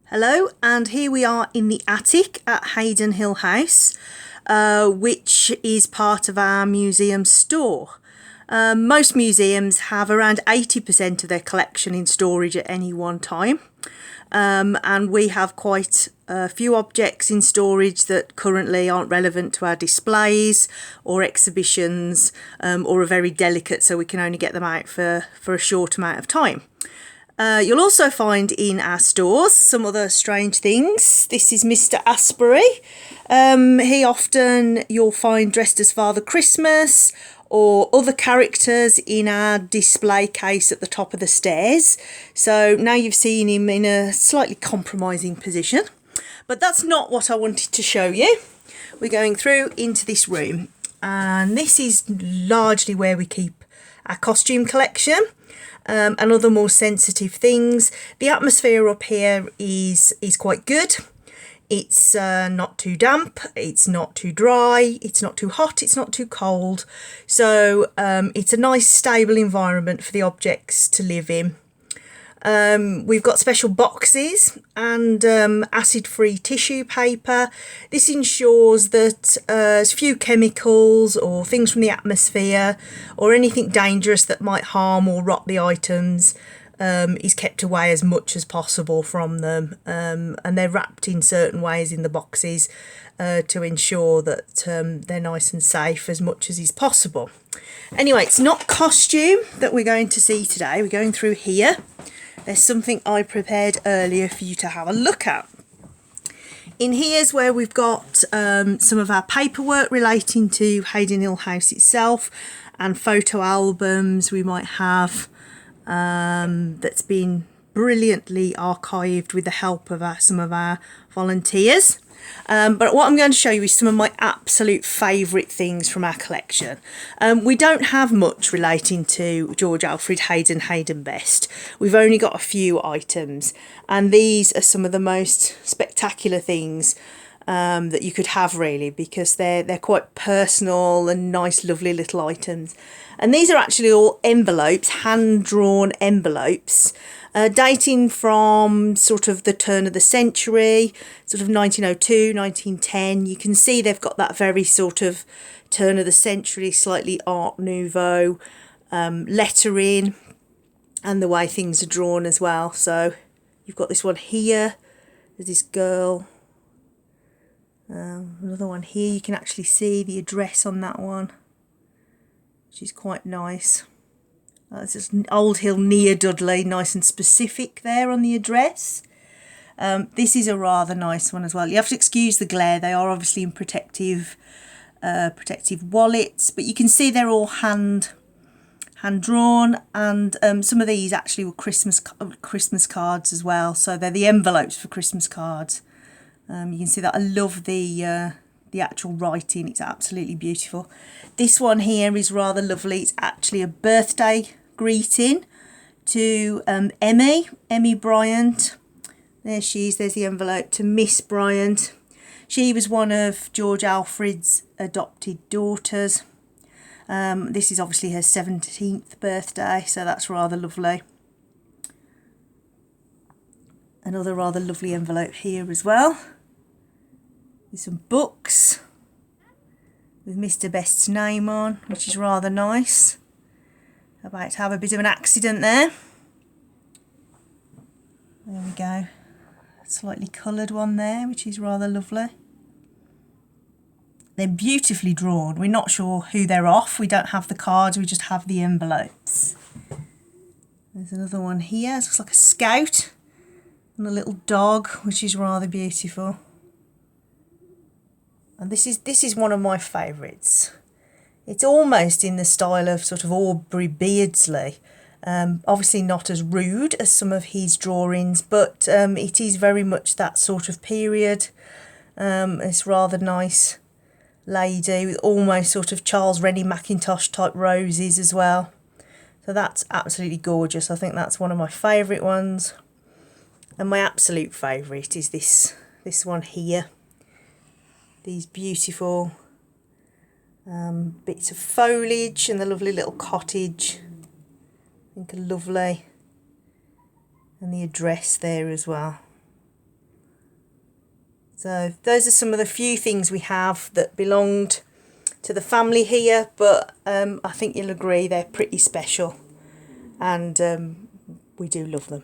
Hello, and here we are in the attic at Haden Hill House, which is part of our museum store. Most museums have around 80% of their collection in storage at any one time, and we have quite a few objects in storage that currently aren't relevant to our displays or exhibitions, or are very delicate, so we can only get them out for a short amount of time. You'll also find in our stores some other strange things. This is Mr Asbury. He often you'll find dressed as Father Christmas or other characters in our display case at the top of the stairs. So now you've seen him in a slightly compromising position. But that's not what I wanted to show you. We're going through into this room, and this is largely where we keep our costume collection. And other more sensitive things. The atmosphere up here is quite good. It's not too damp, it's not too dry, it's not too hot, it's not too cold. So it's a nice stable environment for the objects to live in. We've got special boxes and acid-free tissue paper. This ensures that as few chemicals or things from the atmosphere or anything dangerous that might harm or rot the items is kept away as much as possible from them. And they're wrapped in certain ways in the boxes to ensure that they're nice and safe as much as is possible. Anyway, it's not costume that we're going to see today. We're going through here. There's something I prepared earlier for you to have a look at. In here's where we've got some of our paperwork relating to Haden Hill House itself and photo albums we might have that's been brilliantly archived with the help of some of our volunteers. But what I'm going to show you is some of my absolute favourite things from our collection. We don't have much relating to George Alfred Haden, Haden Best. We've only got a few items, and these are some of the most spectacular things that you could have, really, because they're quite personal and nice, lovely little items. And these are actually all envelopes, hand-drawn envelopes, dating from sort of the turn of the century, sort of 1902, 1910. You can see they've got that very sort of turn of the century, slightly Art Nouveau lettering, and the way things are drawn as well. So you've got this one here, there's this girl. Another one here, you can actually see the address on that one, which is quite nice. It's just Old Hill near Dudley, nice and specific there on the address. This is a rather nice one as well. You have to excuse the glare, they are obviously in protective wallets, but you can see they're all hand drawn, and some of these actually were Christmas cards as well, so they're the envelopes for Christmas cards. You can see that I love the actual writing, it's absolutely beautiful. This one here is rather lovely. It's actually a birthday greeting to Emmy Bryant. There she is, there's the envelope to Miss Bryant. She was one of George Alfred's adopted daughters. This is obviously her 17th birthday, so that's rather lovely. Another rather lovely envelope here as well, with some books with Mr Best's name on, which is rather nice. About to have a bit of an accident there. There we go. A slightly coloured one there, which is rather lovely. They're beautifully drawn. We're not sure who they're off. We don't have the cards, we just have the envelopes. There's another one here. It looks like a scout and a little dog, which is rather beautiful. And this is one of my favourites. It's almost in the style of sort of Aubrey Beardsley. Obviously not as rude as some of his drawings, but it is very much that sort of period. It's rather nice lady with almost sort of Charles Rennie Mackintosh type roses as well. So that's absolutely gorgeous. I think that's one of my favourite ones. And my absolute favourite is this one here. These beautiful bits of foliage and the lovely little cottage. I think are lovely. And the address there as well. So those are some of the few things we have that belonged to the family here, but I think you'll agree they're pretty special, and we do love them.